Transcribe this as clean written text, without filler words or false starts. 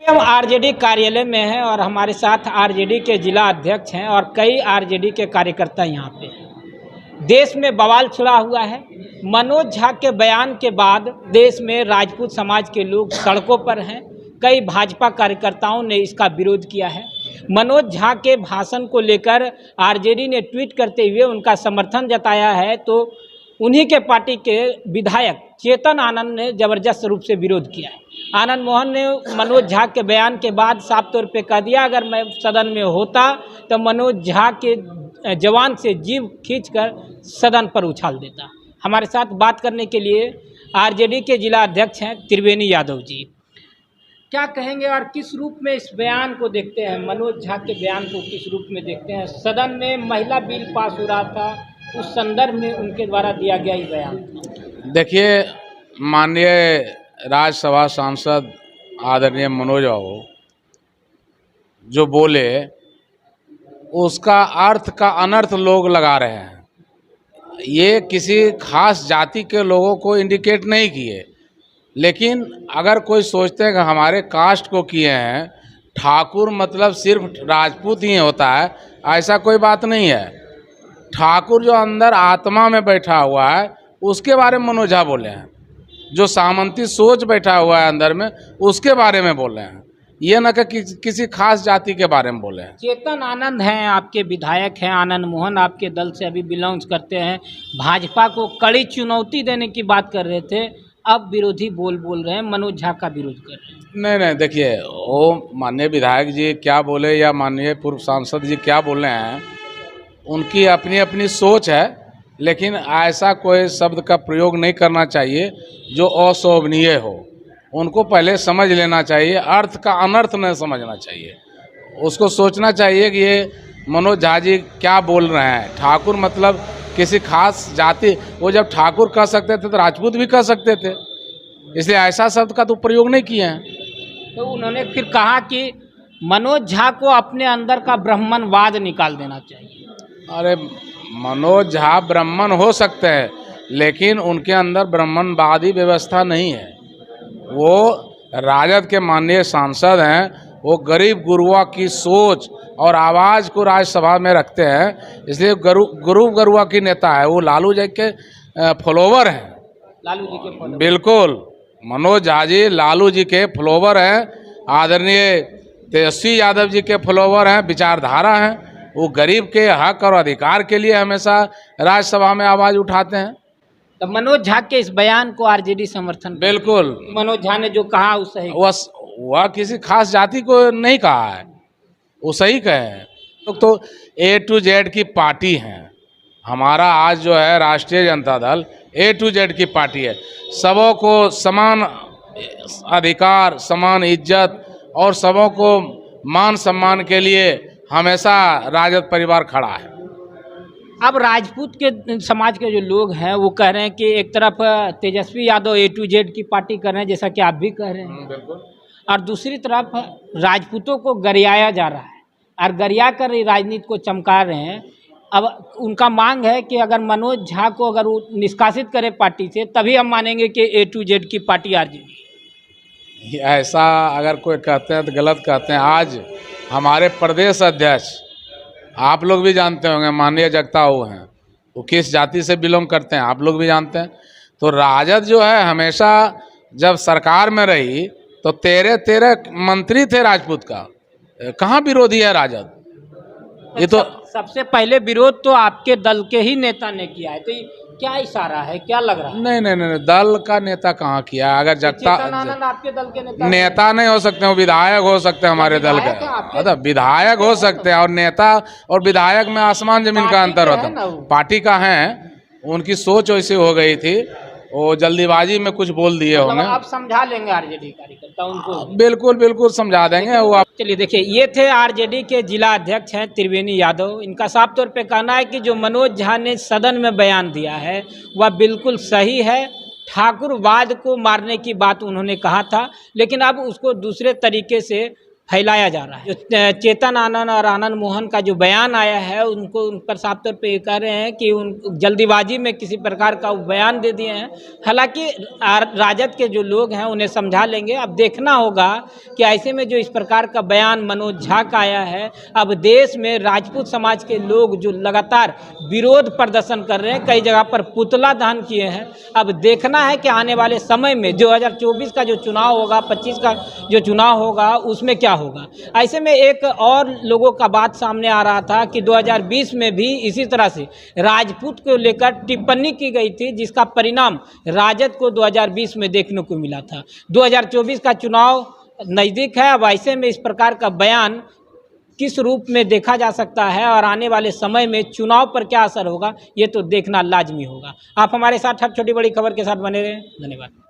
हम आरजेडी कार्यालय में हैं और हमारे साथ आरजेडी के जिला अध्यक्ष हैं और कई आरजेडी के कार्यकर्ता यहाँ पे हैं। देश में बवाल छिड़ा हुआ है। मनोज झा के बयान के बाद देश में राजपूत समाज के लोग सड़कों पर हैं। कई भाजपा कार्यकर्ताओं ने इसका विरोध किया है। मनोज झा के भाषण को लेकर आरजेडी ने ट्वीट करते हुए उनका समर्थन जताया है, तो उन्हीं के पार्टी के विधायक चेतन आनंद ने जबरदस्त रूप से विरोध किया है। आनंद मोहन ने मनोज झा के बयान के बाद साफ तौर पे कह दिया, अगर मैं सदन में होता तो मनोज झा के जवान से जीभ खींचकर सदन पर उछाल देता। हमारे साथ बात करने के लिए आरजेडी के जिला अध्यक्ष हैं त्रिवेणी यादव जी। क्या कहेंगे और किस रूप में इस बयान को देखते हैं? मनोज झा के बयान को किस रूप में देखते हैं? सदन में महिला बिल पास हो रहा था, उस संदर्भ में उनके द्वारा दिया गया ये बयान। देखिए, माननीय राज्यसभा सांसद आदरणीय मनोज बाबू जो बोले उसका अर्थ का अनर्थ लोग लगा रहे हैं। ये किसी खास जाति के लोगों को इंडिकेट नहीं किए, लेकिन अगर कोई सोचते हैं कि हमारे कास्ट को किए हैं, ठाकुर मतलब सिर्फ राजपूत ही होता है, ऐसा कोई बात नहीं है। ठाकुर जो अंदर आत्मा में बैठा हुआ है उसके बारे में मनोज झा बोले हैं। जो सामंती सोच बैठा हुआ है अंदर में उसके बारे में बोल रहे हैं, ये न कि किसी खास जाति के बारे में बोले हैं। चेतन आनंद हैं, आपके विधायक हैं। आनंद मोहन आपके दल से अभी बिलोंग्स करते हैं। भाजपा को कड़ी चुनौती देने की बात कर रहे थे, अब विरोधी बोल रहे हैं, मनोज झा का विरोध कर रहे हैं। नहीं, देखिए, वो माननीय विधायक जी क्या बोले या माननीय पूर्व सांसद जी क्या बोले हैं, उनकी अपनी अपनी सोच है, लेकिन ऐसा कोई शब्द का प्रयोग नहीं करना चाहिए जो अशोभनीय हो। उनको पहले समझ लेना चाहिए, अर्थ का अनर्थ नहीं समझना चाहिए। उसको सोचना चाहिए कि ये मनोज झा जी क्या बोल रहे हैं। ठाकुर मतलब किसी खास जाति, वो जब ठाकुर कह सकते थे तो राजपूत भी कह सकते थे, इसलिए ऐसा शब्द का तो प्रयोग नहीं किए हैं। तो उन्होंने फिर कहा कि मनोज झा को अपने अंदर का ब्राह्मणवाद निकाल देना चाहिए। अरे, मनोज झा ब्राह्मण हो सकते हैं, लेकिन उनके अंदर ब्राह्मणवादी व्यवस्था नहीं है। वो राजद के माननीय सांसद हैं, वो गरीब गुरुआ की सोच और आवाज़ को राज्यसभा में रखते हैं, इसलिए गरीब गुरुआ की नेता है। वो लालू जी के फॉलोवर हैं। लालू जी के फॉलोवर? बिल्कुल, मनोज झा जी लालू जी के फॉलोवर हैं, आदरणीय तेजस्वी यादव जी के फॉलोवर हैं, विचारधारा हैं। वो गरीब के हक और अधिकार के लिए हमेशा राज्यसभा में आवाज़ उठाते हैं। तो मनोज झा के इस बयान को आरजेडी समर्थन? बिल्कुल, मनोज झा ने जो कहा वो सही। वह किसी खास जाति को नहीं कहा है, वो सही कहे हैं। तो A to Z की पार्टी हैं। हमारा आज जो है राष्ट्रीय Janata Dal A to Z की पार्टी है। सबों को समान अधिकार, समान इज्जत और सबों को मान सम्मान के लिए हमेशा राजद परिवार खड़ा है। अब राजपूत के समाज के जो लोग हैं वो कह रहे हैं कि एक तरफ Tejashwi Yadav A to Z की पार्टी कर रहे हैं, जैसा कि आप भी कह रहे हैं, बिल्कुल, और दूसरी तरफ राजपूतों को गरियाया जा रहा है और गरिया कर राजनीति को चमका रहे हैं। अब उनका मांग है कि अगर मनोज झा को अगर वो निष्कासित करे पार्टी से, तभी हम मानेंगे कि A to Z की पार्टी आरजेडी। ऐसा अगर कोई कहते हैं तो गलत कहते हैं। आज हमारे प्रदेश अध्यक्ष, आप लोग भी जानते होंगे, माननीय जगताऊ हैं, वो किस जाति से बिलोंग करते हैं आप लोग भी जानते हैं। तो राजद जो है हमेशा जब सरकार में रही तो 13 मंत्री थे राजपूत का। कहाँ विरोधी है राजद? ये तो सबसे पहले विरोध तो आपके दल के ही नेता ने किया है, तो क्या इशारा है, क्या लग रहा है? नहीं, दल का नेता कहाँ किया? अगर चेतन आनंद आपके दल के नेता नहीं हो सकते, वो विधायक हो सकते हैं हमारे दल के। मतलब विधायक हो सकते हैं, और नेता और विधायक में आसमान जमीन का अंतर होता है। पार्टी का है, उनकी सोच वैसी हो गई थी, वो जल्दीबाजी में कुछ बोल दिए होंगे। आप समझा लेंगे आरजेडी कार्यकर्ता उनको? बिल्कुल समझा देंगे वो। चलिए, देखिए, ये थे आरजेडी के जिला अध्यक्ष हैं त्रिवेणी यादव। इनका साफ तौर पे कहना है कि जो मनोज झा ने सदन में बयान दिया है वह बिल्कुल सही है। ठाकुरवाद को मारने की बात उन्होंने कहा था, लेकिन अब उसको दूसरे तरीके से फैलाया जा रहा है। जो चेतन आनंद और आनंद मोहन का जो बयान आया है, उनको उन पर साफ तौर पे ये कह रहे हैं कि उन जल्दीबाजी में किसी प्रकार का बयान दे दिए हैं। हालांकि राजद के जो लोग हैं उन्हें समझा लेंगे। अब देखना होगा कि ऐसे में जो इस प्रकार का बयान मनोज झा का आया है, अब देश में राजपूत समाज के लोग जो लगातार विरोध प्रदर्शन कर रहे हैं, कई जगह पर पुतला दहन किए हैं। अब देखना है कि आने वाले समय में 2024 का जो चुनाव होगा, 25 का जो चुनाव होगा, उसमें क्या होगा। ऐसे में एक और लोगों का बात सामने आ रहा था कि 2020 में भी इसी तरह से राजपूत को लेकर टिप्पणी की गई थी, जिसका परिणाम राजद को 2020 में देखने को मिला था। 2024 का चुनाव नज़दीक है। अब ऐसे में इस प्रकार का बयान किस रूप में देखा जा सकता है और आने वाले समय में चुनाव पर क्या असर होगा, ये तो देखना लाजमी होगा। आप हमारे साथ हर छोटी बड़ी खबर के साथ बने रहें। धन्यवाद।